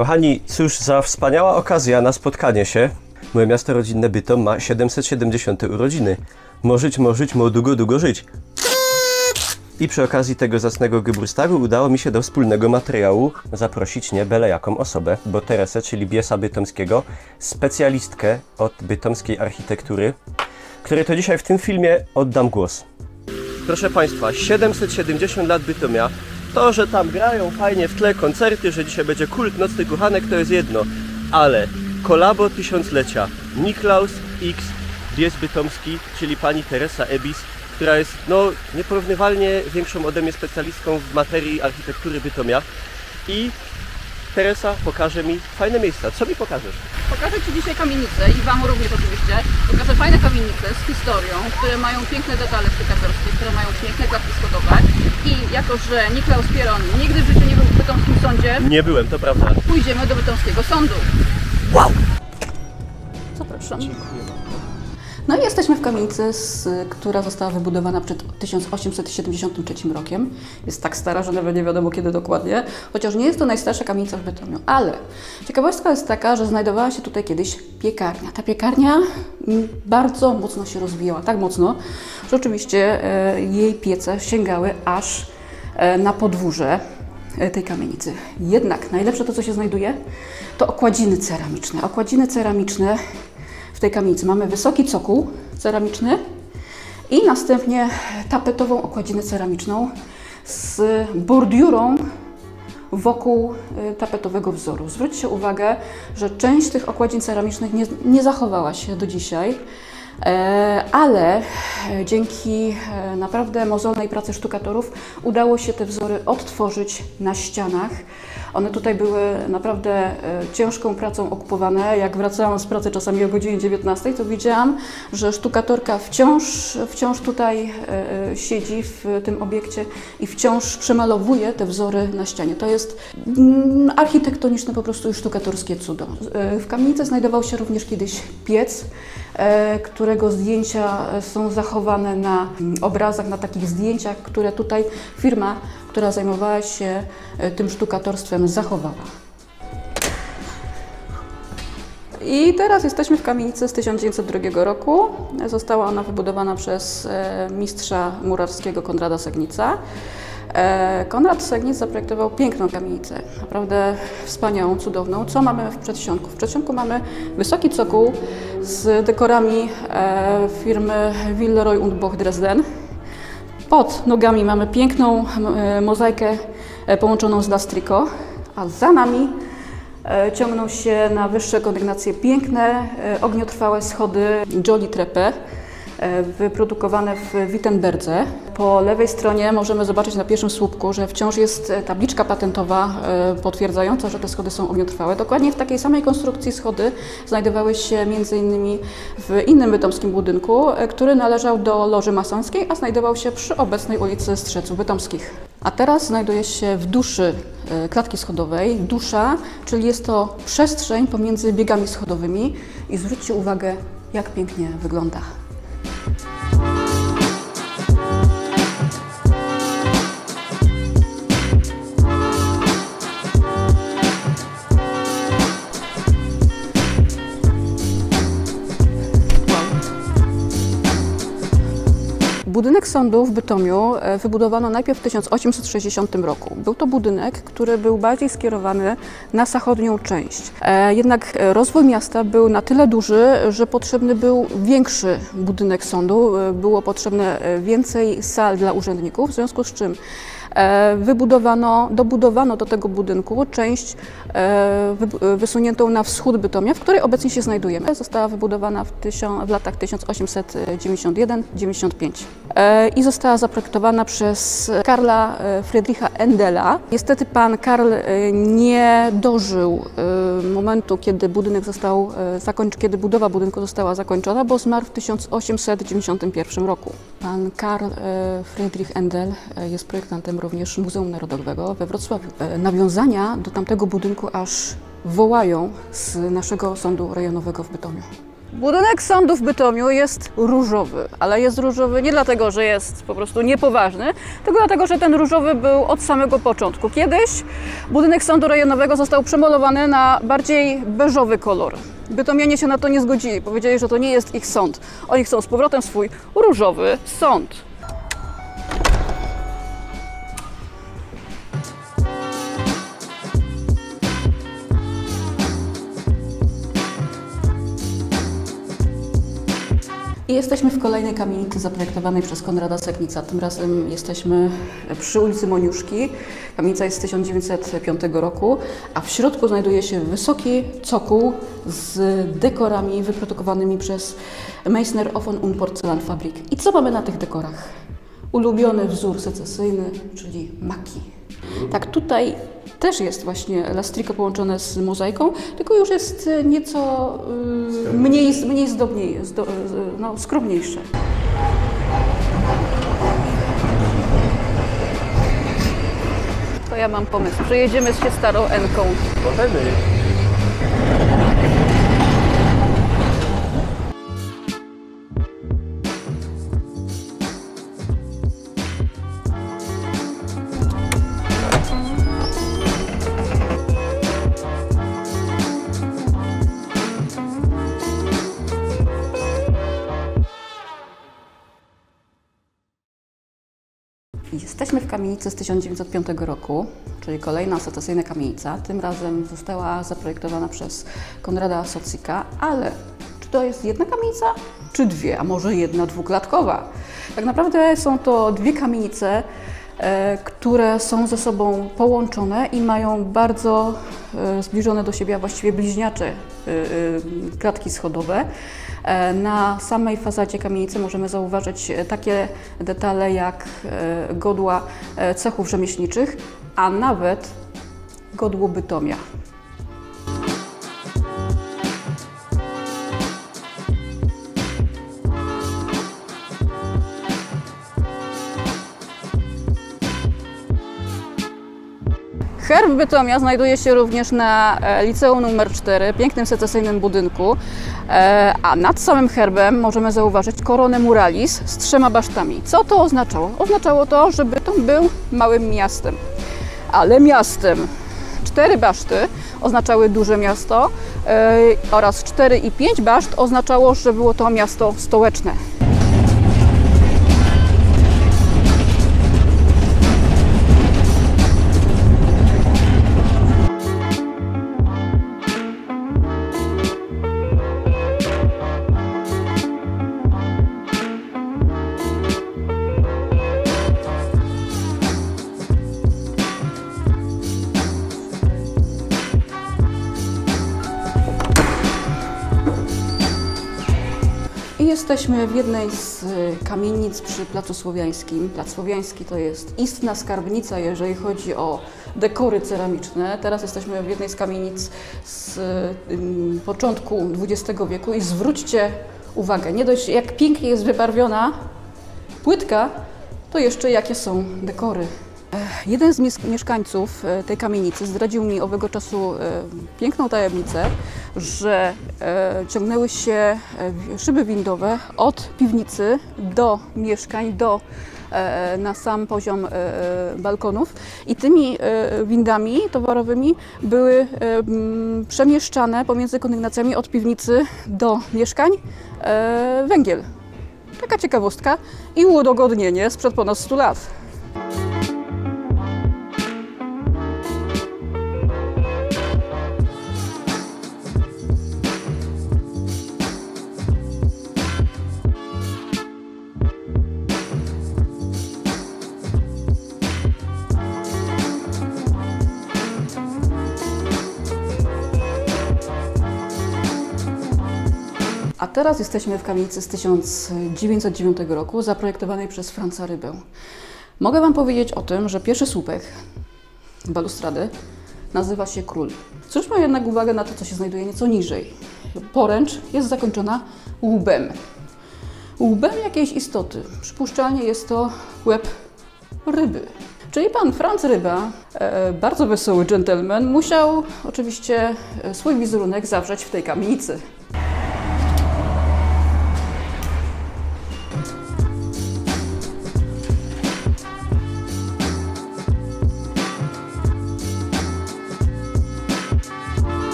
Kochani, cóż za wspaniała okazja na spotkanie się. Moje miasto rodzinne Bytom ma 770 urodziny. Możeć, długo żyć. I przy okazji tego zacnego Geburstagu udało mi się do wspólnego materiału zaprosić nie byle jaką osobę, bo Teresę, czyli Biesa Bytomskiego, specjalistkę od bytomskiej architektury, której to dzisiaj w tym filmie oddam głos. Proszę Państwa, 770 lat Bytomia. To, że tam grają fajnie w tle koncerty, że dzisiaj będzie kult Nocny Kuchanek, to jest jedno. Ale kolabo tysiąclecia Niklaus X Bies Bytomski, czyli pani Teresa Ebis, która jest nieporównywalnie większą ode mnie specjalistką w materii architektury Bytomia. I Teresa pokaże mi fajne miejsca. Co mi pokażesz? Pokażę Ci dzisiaj kamienice i Wam również oczywiście. Pokażę fajne kamienice z historią, które mają piękne detale sztukatorskie, które mają piękne klatki schodowe. I jako, że Niklaus Pieron nigdy w życiu nie był w bytomskim sądzie, Nie byłem, to prawda. Pójdziemy do bytomskiego sądu. Wow! Zapraszam. Dziękuję. No i jesteśmy w kamienicy, która została wybudowana przed 1873 rokiem. Jest tak stara, że nawet nie wiadomo kiedy dokładnie, chociaż nie jest to najstarsza kamienica w Bytomiu. Ale ciekawostka jest taka, że znajdowała się tutaj kiedyś piekarnia. Ta piekarnia bardzo mocno się rozwijała, tak mocno, że oczywiście jej piece sięgały aż na podwórze tej kamienicy. Jednak najlepsze to, co się znajduje, to okładziny ceramiczne. Okładziny ceramiczne w tej kamienicy. Mamy wysoki cokół ceramiczny i następnie tapetową okładzinę ceramiczną z bordiurą wokół tapetowego wzoru. Zwróćcie uwagę, że część tych okładzin ceramicznych nie zachowała się do dzisiaj, ale dzięki naprawdę mozolnej pracy sztukatorów udało się te wzory odtworzyć na ścianach. One tutaj były naprawdę ciężką pracą okupowane. Jak wracałam z pracy czasami o godzinie 19, to widziałam, że sztukatorka wciąż tutaj siedzi w tym obiekcie i wciąż przemalowuje te wzory na ścianie. To jest architektoniczne po prostu i sztukatorskie cudo. W kamienicy znajdował się również kiedyś piec, którego zdjęcia są zachowane na obrazach, na takich zdjęciach, które tutaj firma, która zajmowała się tym sztukatorstwem, zachowała. I teraz jesteśmy w kamienicy z 1902 roku. Została ona wybudowana przez mistrza murarskiego Konrada Segnica. Konrad Segnic zaprojektował piękną kamienicę, naprawdę wspaniałą, cudowną. Co mamy w przedsionku? W przedsionku mamy wysoki cokół z dekorami firmy Villeroy und Boch Dresden. Pod nogami mamy piękną mozaikę połączoną z lastriko, a za nami ciągną się na wyższe kondygnacje piękne, ogniotrwałe schody Jolly Treppe, wyprodukowane w Wittenberdze. Po lewej stronie możemy zobaczyć na pierwszym słupku, że wciąż jest tabliczka patentowa potwierdzająca, że te schody są ogniotrwałe. Dokładnie w takiej samej konstrukcji schody znajdowały się m.in. w innym bytomskim budynku, który należał do loży masońskiej, a znajdował się przy obecnej ulicy Strzeców Bytomskich. A teraz znajduje się w duszy klatki schodowej. Dusza, czyli jest to przestrzeń pomiędzy biegami schodowymi i zwróćcie uwagę, jak pięknie wygląda. Budynek sądu w Bytomiu wybudowano najpierw w 1860 roku. Był to budynek, który był bardziej skierowany na zachodnią część. Jednak rozwój miasta był na tyle duży, że potrzebny był większy budynek sądu. Było potrzebne więcej sal dla urzędników, w związku z czym dobudowano do tego budynku część wysuniętą na wschód Bytomia, w której obecnie się znajdujemy. Została wybudowana w latach 1891-95 i została zaprojektowana przez Karla Friedricha Endela. Niestety pan Karl nie dożył momentu, kiedy kiedy budowa budynku została zakończona, bo zmarł w 1891 roku. Pan Karl Friedrich Endel jest projektantem również Muzeum Narodowego we Wrocławiu. Nawiązania do tamtego budynku aż wołają z naszego sądu rejonowego w Bytomiu. Budynek sądu w Bytomiu jest różowy, ale jest różowy nie dlatego, że jest po prostu niepoważny, tylko dlatego, że ten różowy był od samego początku. Kiedyś budynek sądu rejonowego został przemalowany na bardziej beżowy kolor. Bytomianie się na to nie zgodzili, powiedzieli, że to nie jest ich sąd. Oni chcą z powrotem swój różowy sąd. I jesteśmy w kolejnej kamienicy zaprojektowanej przez Konrada Seknica. Tym razem jesteśmy przy ulicy Moniuszki. Kamienica jest z 1905 roku, a w środku znajduje się wysoki cokół z dekorami wyprodukowanymi przez Meissner Ofen und Porzellanfabrik. I co mamy na tych dekorach? Ulubiony wzór secesyjny, czyli maki. Tak, tutaj też jest właśnie lastriko połączone z mozaiką, tylko już jest nieco mniej zdobniej, no, skromniejsze. To ja mam pomysł. Przejedziemy się starą N-ką. Możemy. Jesteśmy w kamienicy z 1905 roku, czyli kolejna secesyjna kamienica. Tym razem została zaprojektowana przez Konrada Secnica, ale czy to jest jedna kamienica, czy dwie, a może jedna dwuklatkowa? Tak naprawdę są to dwie kamienice, które są ze sobą połączone i mają bardzo zbliżone do siebie, a właściwie bliźniacze klatki schodowe. Na samej fasadzie kamienicy możemy zauważyć takie detale jak godła cechów rzemieślniczych, a nawet godło Bytomia. Herb Bytomia znajduje się również na liceum nr 4, pięknym secesyjnym budynku, a nad samym herbem możemy zauważyć koronę muralis z 3 basztami. Co to oznaczało? Oznaczało to, że Bytom był małym miastem, ale miastem. 4 baszty oznaczały duże miasto oraz 4 i 5 baszt oznaczało, że było to miasto stołeczne. I jesteśmy w jednej z kamienic przy Placu Słowiańskim. Plac Słowiański to jest istna skarbnica, jeżeli chodzi o dekory ceramiczne. Teraz jesteśmy w jednej z kamienic z początku XX wieku i zwróćcie uwagę, nie dość jak pięknie jest wybarwiona płytka, to jeszcze jakie są dekory. Jeden z mieszkańców tej kamienicy zdradził mi owego czasu piękną tajemnicę, że ciągnęły się szyby windowe od piwnicy do mieszkań, na sam poziom balkonów i tymi windami towarowymi były przemieszczane pomiędzy kondygnacjami od piwnicy do mieszkań węgiel. Taka ciekawostka i udogodnienie sprzed ponad 100 lat. A teraz jesteśmy w kamienicy z 1909 roku, zaprojektowanej przez Franza Rybę. Mogę Wam powiedzieć o tym, że pierwszy słupek balustrady nazywa się Król. Zwróćmy jednak uwagę na to, co się znajduje nieco niżej. Poręcz jest zakończona łbem. Łbem jakiejś istoty. Przypuszczalnie jest to łeb ryby. Czyli pan Franz Ryba, bardzo wesoły dżentelmen, musiał oczywiście swój wizerunek zawrzeć w tej kamienicy.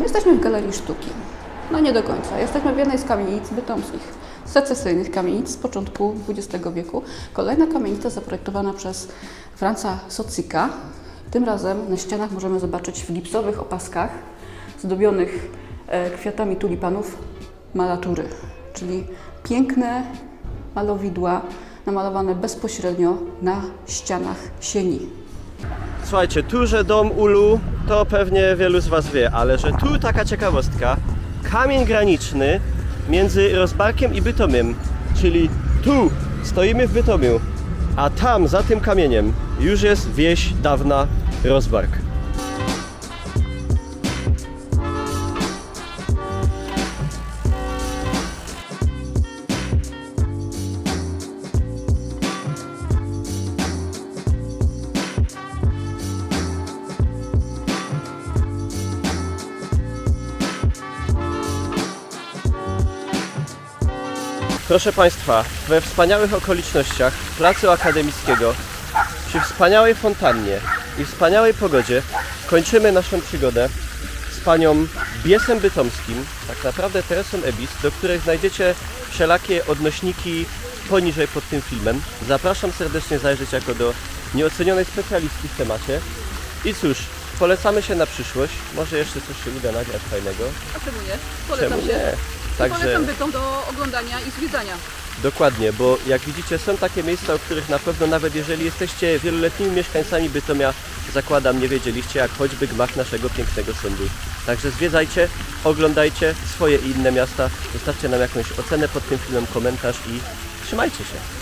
jesteśmy w Galerii Sztuki. No nie do końca. Jesteśmy w jednej z kamienic bytomskich, secesyjnych kamienic z początku XX wieku. Kolejna kamienica zaprojektowana przez Franza Socika. Tym razem na ścianach możemy zobaczyć w gipsowych opaskach zdobionych kwiatami tulipanów malatury, czyli piękne malowidła namalowane bezpośrednio na ścianach sieni. Słuchajcie, tu, że dom Ulu, to pewnie wielu z Was wie, ale że tu taka ciekawostka, kamień graniczny między Rozbarkiem i Bytomiem, czyli tu stoimy w Bytomiu, a tam, za tym kamieniem, już jest wieś dawna Rozbark. Proszę Państwa, we wspaniałych okolicznościach Placu Akademickiego, przy wspaniałej fontannie i wspaniałej pogodzie kończymy naszą przygodę z panią Biesem Bytomskim, tak naprawdę Teresą Ebis, do której znajdziecie wszelakie odnośniki poniżej pod tym filmem. Zapraszam serdecznie zajrzeć jako do nieocenionej specjalistki w temacie. I cóż, polecamy się na przyszłość, może jeszcze coś się uda nagrać fajnego. A czemu nie? Polecam Czemu się. nie? Także... Polecam Bytom do oglądania i zwiedzania. Dokładnie, bo jak widzicie, są takie miejsca, o których na pewno nawet jeżeli jesteście wieloletnimi mieszkańcami Bytomia, zakładam, nie wiedzieliście, jak choćby gmach naszego pięknego sądu. Także zwiedzajcie, oglądajcie swoje i inne miasta, zostawcie nam jakąś ocenę pod tym filmem, komentarz i trzymajcie się.